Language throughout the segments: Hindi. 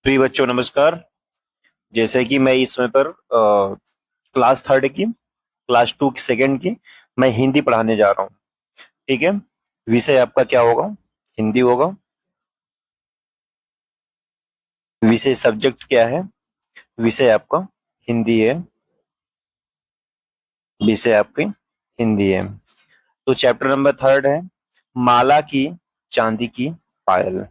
प्रिय बच्चों नमस्कार। जैसे कि मैं इस समय पर क्लास थर्ड की क्लास टू की सेकेंड की मैं हिंदी पढ़ाने जा रहा हूँ। ठीक है। विषय आपका क्या होगा? हिंदी होगा। विषय सब्जेक्ट क्या है? विषय आपका हिंदी है। विषय आपकी हिंदी है। तो चैप्टर नंबर थर्ड है माला की चांदी की पायल।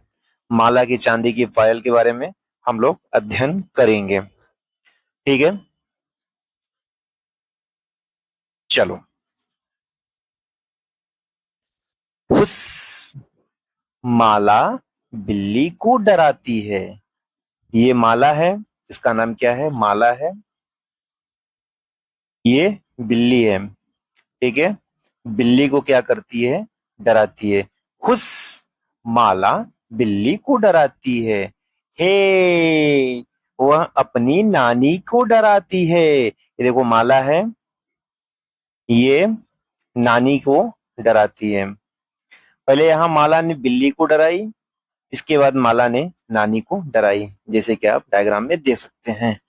माला की चांदी की पायल के बारे में हम लोग अध्ययन करेंगे। ठीक है, चलो। उस माला बिल्ली को डराती है। ये माला है, इसका नाम क्या है? माला है। ये बिल्ली है। ठीक है। बिल्ली को क्या करती है? डराती है। हुस माला बिल्ली को डराती है। हे वह अपनी नानी को डराती है। ये देखो माला है, ये नानी को डराती है। पहले यहां माला ने बिल्ली को डराई, इसके बाद माला ने नानी को डराई, जैसे कि आप डायग्राम में देख सकते हैं।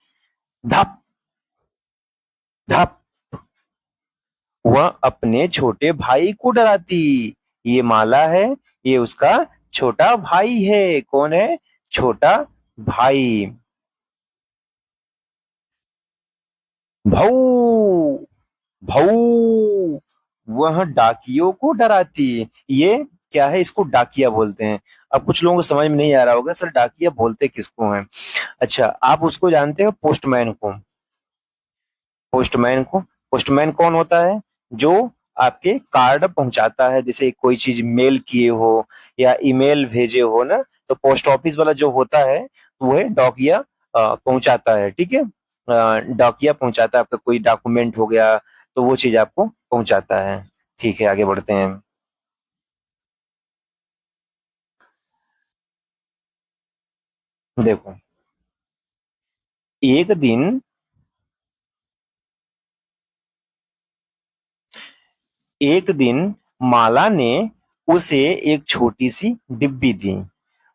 धप धप वह अपने छोटे भाई को डराती। ये माला है, ये उसका छोटा भाई है। कौन है? छोटा भाई। भौ भौ वह डाकियों को डराती। ये क्या है? इसको डाकिया बोलते हैं। अब कुछ लोगों को समझ में नहीं आ रहा होगा सर डाकिया बोलते किसको हैं। अच्छा, आप उसको जानते हो, पोस्टमैन को। पोस्टमैन को पोस्टमैन कौन होता है? जो आपके कार्ड पहुंचाता है, जैसे कोई चीज मेल किए हो या ईमेल भेजे हो ना, तो पोस्ट ऑफिस वाला जो होता है वो है डाकिया। पहुंचाता है। ठीक है। डाकिया पहुंचाता है, आपका कोई डॉक्यूमेंट हो गया तो वो चीज आपको पहुंचाता है। ठीक है, आगे बढ़ते हैं। देखो, एक दिन एक दिन माला ने उसे एक छोटी सी डिब्बी दी।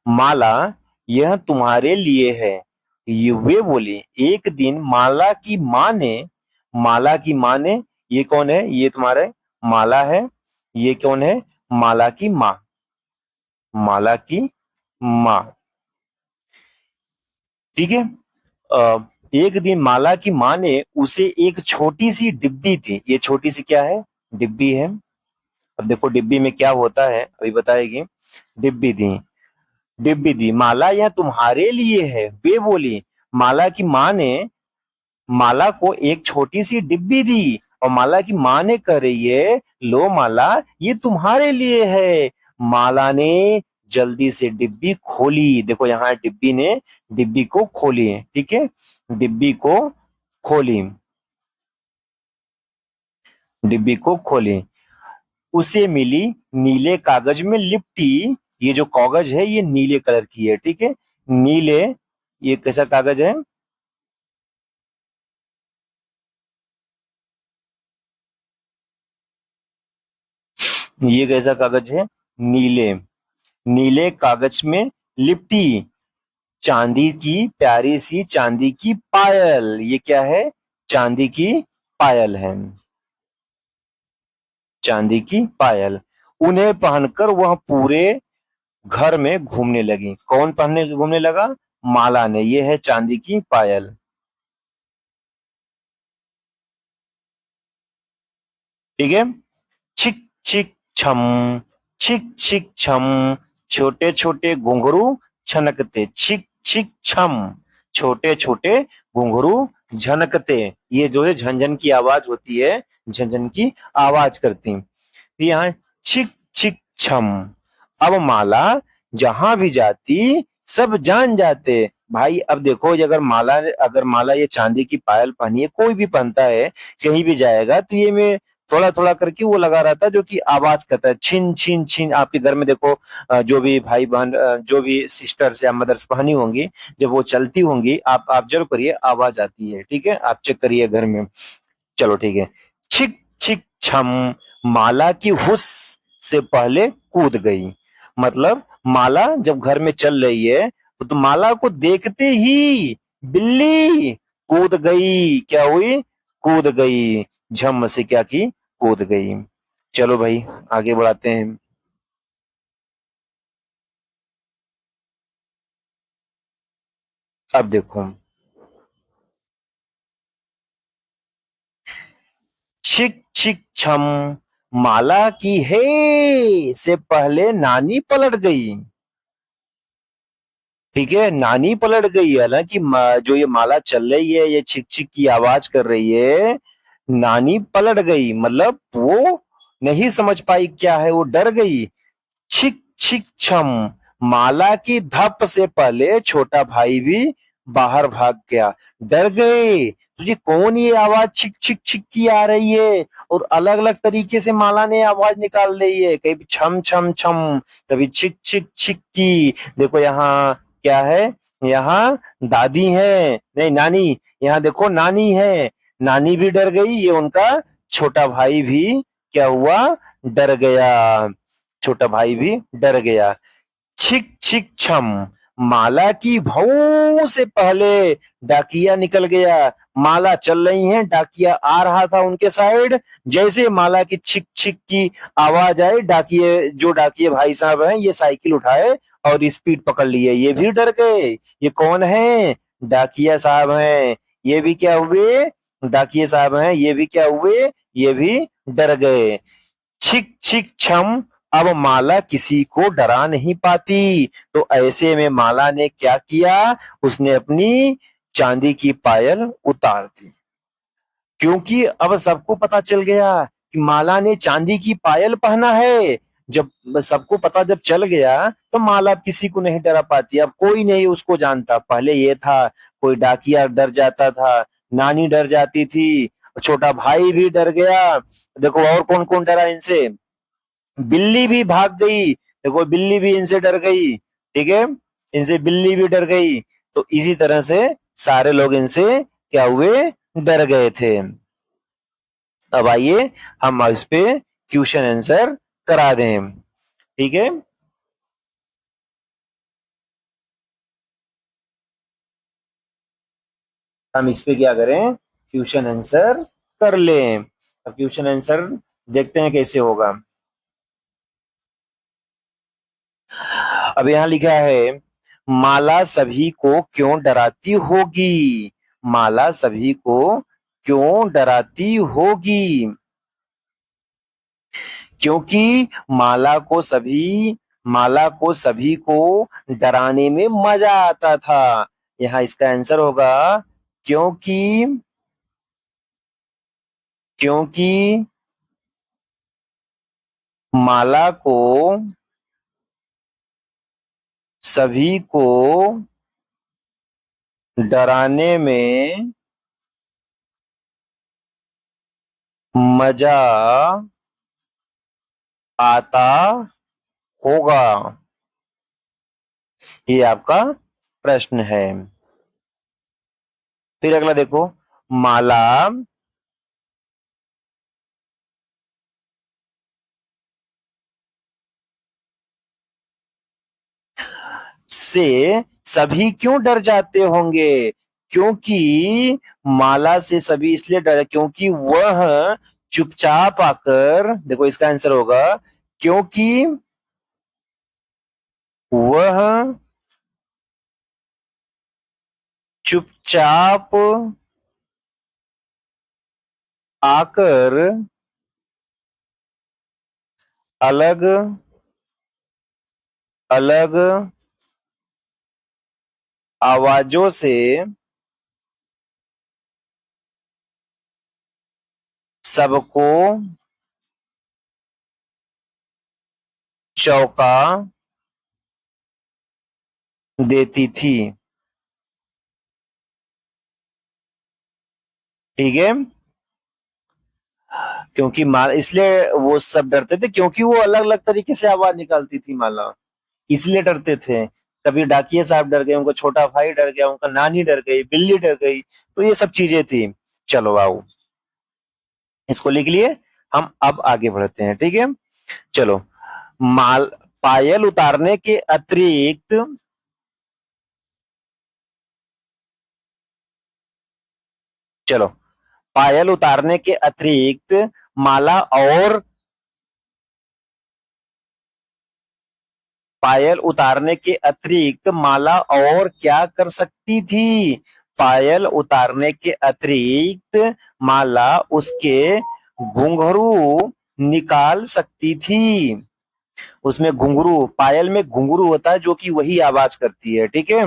माला, यह तुम्हारे लिए है, ये वे बोली। एक दिन माला की माँ ने, ये कौन है? ये तुम्हारे माला है। ये कौन है? माला की माँ। माला की माँ। ठीक है। एक दिन माला की माँ ने उसे एक छोटी सी डिब्बी थी। ये छोटी सी क्या है? डिब्बी है। अब देखो डिब्बी में क्या होता है अभी बताएगी। डिब्बी दी, डिब्बी दी। माला यह तुम्हारे लिए है, वे बोली। माला की माँ ने माला को एक छोटी सी डिब्बी दी और माला की माँ ने कह रही है, लो माला, ये तुम्हारे लिए है। माला ने जल्दी से डिब्बी खोली। देखो यहाँ डिब्बी ने डिब्बी को खोली है। ठीक है। डिब्बी को खोली, डिब्बी को खोली। उसे मिली नीले कागज में लिपटी। ये जो कागज है ये नीले कलर की है। ठीक है। नीले, ये कैसा कागज है? ये कैसा कागज है? नीले, नीले कागज में लिपटी चांदी की प्यारी सी चांदी की पायल। ये क्या है? चांदी की पायल है। चांदी की पायल। उन्हें पहनकर वह पूरे घर में घूमने लगी। कौन पहनने घूमने लगा? माला ने। ये है चांदी की पायल। ठीक है। छिक छिक छम, छिक छिक छम, छोटे छोटे घुंघरू छनकते। छिक छिक छम, छोटे छोटे घुंघरू झनकते। ये जो है झनझन की आवाज होती है, झनझन की आवाज करती। फिर यहाँ छिक छिक छम। अब माला जहां भी जाती सब जान जाते। भाई अब देखो, ये अगर माला ये चांदी की पायल पहनी है, कोई भी पहनता है, कहीं भी जाएगा तो ये में थोड़ा थोड़ा करके वो लगा रहता है, जो कि आवाज करता है, छिन छिन छिन। आपके घर में देखो, जो भी भाई बहन, जो भी सिस्टर्स या मदर्स पहनी होंगी, जब वो चलती होंगी, आप जरूर करिए, आवाज आती है। ठीक है, आप चेक करिए घर में। चलो ठीक है। छिक छिक छम, माला की हुस से पहले कूद गई। मतलब माला जब घर में चल रही है तो माला को देखते ही बिल्ली कूद गई, क्या हुई? कूद गई, झम से क्या की? कूद गई। चलो भाई आगे बढ़ाते हैं। अब देखो, छिक छिक छम, माला की हे से पहले नानी पलट गई। ठीक है, नानी पलट गई है। हालांकि जो ये माला चल रही है, ये छिक छिक की आवाज कर रही है, नानी पलट गई मतलब वो नहीं समझ पाई क्या है, वो डर गई। छिक छिक छम, माला की धप से पहले छोटा भाई भी बाहर भाग गया। डर गए, तुझे कौन ये आवाज छिक छिक छिक की आ रही है, और अलग अलग तरीके से माला ने आवाज निकाल रही है, कभी छम छम छम, कभी छिक छिक छिक की। देखो यहाँ क्या है, यहाँ दादी है, नहीं नानी, यहाँ देखो नानी है, नानी भी डर गई, ये उनका छोटा भाई भी क्या हुआ? डर गया, छोटा भाई भी डर गया। छिक छिक छम, माला की भौ से पहले डाकिया निकल गया। माला चल रही है, डाकिया आ रहा था उनके साइड। जैसे माला की छिक छिक की आवाज आई, डाकिए जो डाकिए भाई साहब हैं, ये साइकिल उठाए और स्पीड पकड़ लिए। ये भी डर गए, ये कौन है? डाकिया साहब हैं। ये भी क्या हुए? डाकिए साहब हैं, ये भी क्या हुए? ये भी डर गए। छिक छिक छम, अब माला किसी को डरा नहीं पाती, तो ऐसे में माला ने क्या किया? उसने अपनी चांदी की पायल उतार दी, क्योंकि अब सबको पता चल गया कि माला ने चांदी की पायल पहना है। जब सबको पता जब चल गया, तो माला किसी को नहीं डरा पाती, अब कोई नहीं उसको जानता। पहले ये था, कोई डाकिया डर जाता था, नानी डर जाती थी, छोटा भाई भी डर गया। देखो और कौन कौन डरा इनसे, बिल्ली भी भाग गई, देखो बिल्ली भी इनसे डर गई। ठीक है, इनसे बिल्ली भी डर गई। तो इसी तरह से सारे लोग इनसे क्या हुए? डर गए थे। अब आइए हम इस पे क्वेश्चन आंसर करा दें। ठीक है, हम इस पे क्या करें? क्वेश्चन आंसर कर लें। अब क्वेश्चन आंसर देखते हैं कैसे होगा। अब यहाँ लिखा है, माला सभी को क्यों डराती होगी? माला सभी को क्यों डराती होगी? क्योंकि माला को सभी को डराने में मजा आता था। यहाँ इसका आंसर होगा, क्योंकि क्योंकि माला को सभी को डराने में मजा आता होगा। ये आपका प्रश्न है। फिर अगला देखो, माला से सभी क्यों डर जाते होंगे? क्योंकि माला से सभी इसलिए डरे क्योंकि वह चुपचाप आकर, देखो इसका आंसर होगा, क्योंकि वह चुपचाप आकर अलग अलग आवाजों से सबको चौंका देती थी। ठीक है, क्योंकि माला, इसलिए वो सब डरते थे क्योंकि वो अलग अलग तरीके से आवाज निकालती थी माला, इसलिए डरते थे। कभी डाकिया साहब डर गए, उनका छोटा भाई डर गया, उनका नानी डर गई, बिल्ली डर गई, तो ये सब चीजें थी। चलो आओ, इसको लिख लिए, हम अब आगे बढ़ते हैं। ठीक है, चलो। माल पायल उतारने के अतिरिक्त चलो, पायल उतारने के अतिरिक्त माला और पायल उतारने के अतिरिक्त माला और क्या कर सकती थी? पायल उतारने के अतिरिक्त माला उसके घुंघरू निकाल सकती थी। उसमें घुंघरू, पायल में घुंघरू होता है जो कि वही आवाज करती है, ठीक है।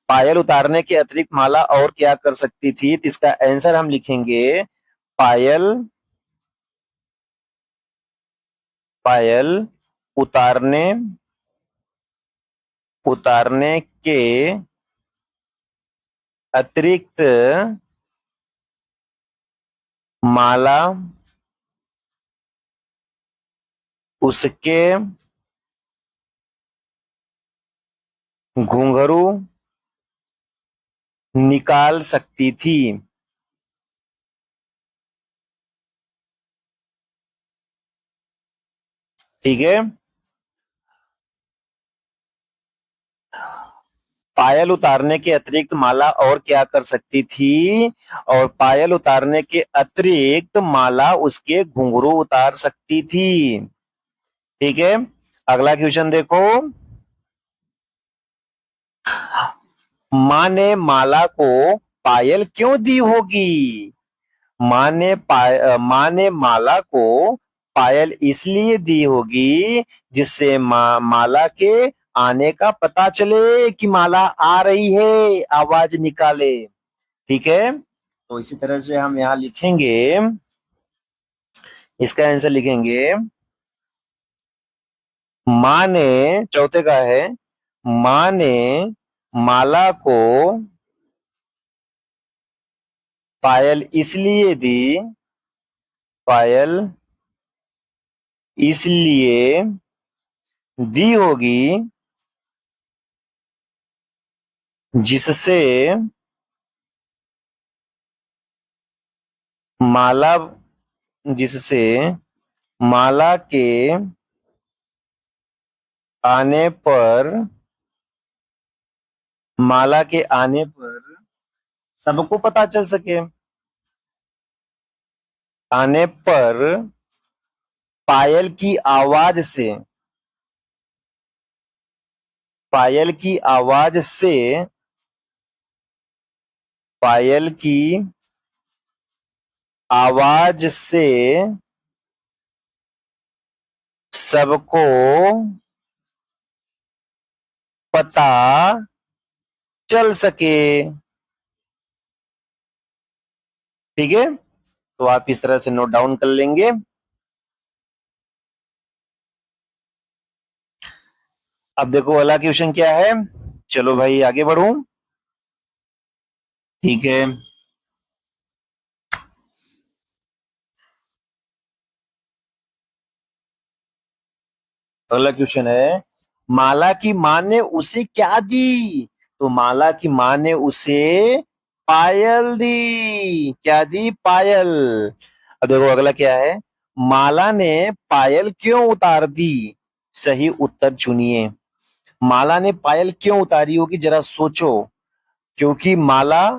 पायल उतारने के अतिरिक्त माला और क्या कर सकती थी, तो इसका आंसर हम लिखेंगे पायल, पायल उतारने उतारने के अतिरिक्त माला उसके घुंघरू निकाल सकती थी। ठीक है, पायल उतारने के अतिरिक्त माला और क्या कर सकती थी, और पायल उतारने के अतिरिक्त माला उसके घुंघरू उतार सकती थी। ठीक है, अगला क्वेश्चन देखो। माँ ने माला को पायल क्यों दी होगी? माँ ने माला को पायल इसलिए दी होगी जिससे माला के आने का पता चले कि माला आ रही है, आवाज निकाले। ठीक है, तो इसी तरह से हम यहाँ लिखेंगे, इसका आंसर लिखेंगे माँ ने, चौथे का है, माँ ने माला को पायल इसलिए दी, पायल इसलिए दी होगी जिससे माला जिससे माला के आने पर माला के आने पर सबको पता चल सके। आने पर पायल की आवाज से, पायल की आवाज से, पायल की आवाज से सबको पता चल सके। ठीक है, तो आप इस तरह से नोट डाउन कर लेंगे। अब देखो अगला क्वेश्चन क्या है। चलो भाई आगे बढ़ूं। ठीक है, अगला क्वेश्चन है, माला की माँ ने उसे क्या दी? तो माला की माँ ने उसे पायल दी। क्या दी? पायल। अब देखो अगला क्या है, माला ने पायल क्यों उतार दी? सही उत्तर चुनिए। माला ने पायल क्यों उतारी होगी, जरा सोचो। क्योंकि माला,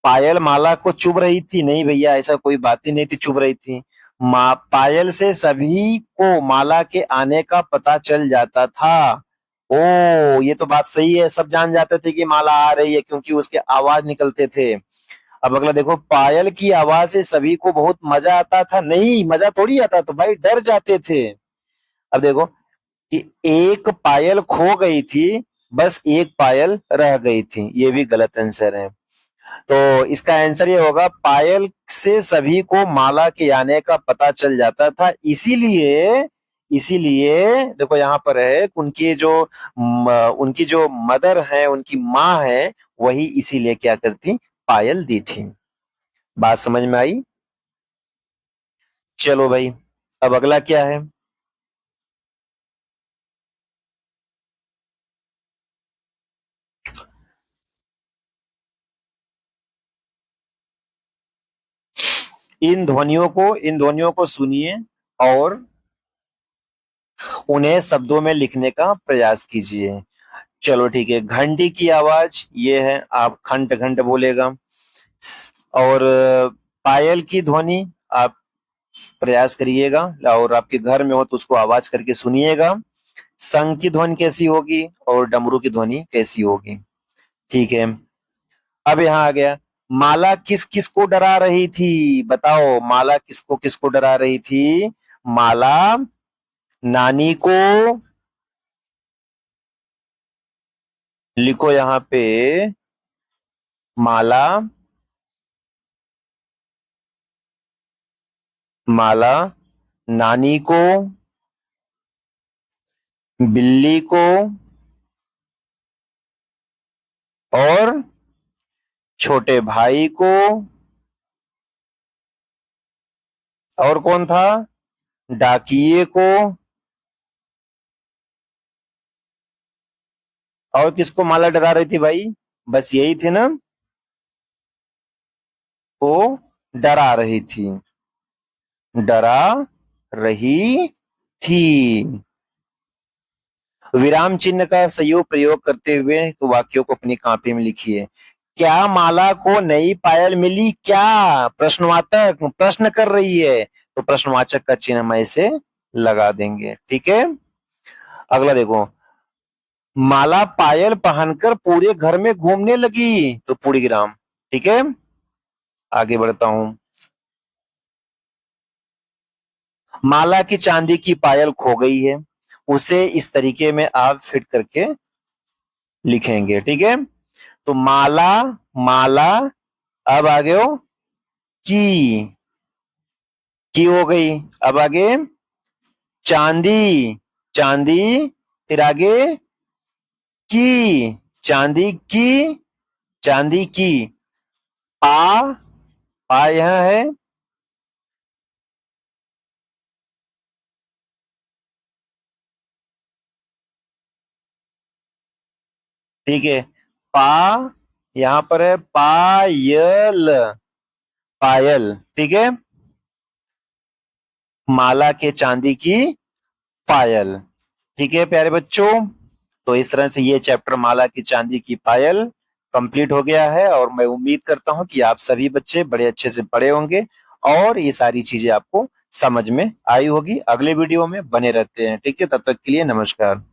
पायल माला को चुभ रही थी? नहीं भैया, ऐसा कोई बात ही नहीं थी चुभ रही थी। पायल से सभी को माला के आने का पता चल जाता था। ओ, ये तो बात सही है, सब जान जाते थे कि माला आ रही है क्योंकि उसके आवाज निकलते थे। अब अगला देखो, पायल की आवाज से सभी को बहुत मजा आता था? नहीं, मजा थोड़ी आता था भाई, डर जाते थे। अब देखो कि एक पायल खो गई थी, बस एक पायल रह गई थी, ये भी गलत आंसर है। तो इसका आंसर ये होगा, पायल से सभी को माला के आने का पता चल जाता था, इसीलिए इसीलिए देखो यहाँ पर है, उनकी जो मदर है, उनकी माँ है, वही इसीलिए क्या करती, पायल दी थी। बात समझ में आई? चलो भाई, अब अगला क्या है। इन ध्वनियों को सुनिए और उन्हें शब्दों में लिखने का प्रयास कीजिए। चलो ठीक है, घंटी की आवाज ये है, आप घंट घंट बोलेगा। और पायल की ध्वनि आप प्रयास करिएगा, और आपके घर में हो तो उसको आवाज करके सुनिएगा। शंख की ध्वनि कैसी होगी और डमरू की ध्वनि कैसी होगी। ठीक है, अब यहाँ आ गया, माला किस किस को डरा रही थी, बताओ माला किसको किसको डरा रही थी। माला नानी को, लिखो यहाँ पे, माला, माला नानी को, बिल्ली को, और छोटे भाई को, और कौन था, डाकिए को, और किसको माला डरा रही थी भाई, बस यही थे ना, वो डरा रही थी, डरा रही थी। विराम चिन्ह का सही प्रयोग करते हुए वाक्यों को अपनी कॉपी में लिखिए। क्या माला को नई पायल मिली क्या, प्रश्नवाचक प्रश्न कर रही है, तो प्रश्नवाचक का चिन्ह हम ऐसे लगा देंगे। ठीक है, अगला देखो, माला पायल पहनकर पूरे घर में घूमने लगी, तो पूरीग्राम। ठीक है, आगे बढ़ता हूं। माला की चांदी की पायल खो गई है, उसे इस तरीके में आप फिट करके लिखेंगे। ठीक है, तो माला, माला, अब आगे हो की हो गई, अब आगे चांदी, चांदी, फिर आगे की, चांदी की, चांदी की, पा, पा यहां है, ठीक है, पा यहां पर है, पायल, पायल। ठीक है, माला के चांदी की पायल। ठीक है प्यारे बच्चों, तो इस तरह से ये चैप्टर माला की चांदी की पायल कंप्लीट हो गया है, और मैं उम्मीद करता हूं कि आप सभी बच्चे बड़े अच्छे से पढ़े होंगे और ये सारी चीजें आपको समझ में आई होगी। अगले वीडियो में बने रहते हैं। ठीक है, तब तक के लिए नमस्कार।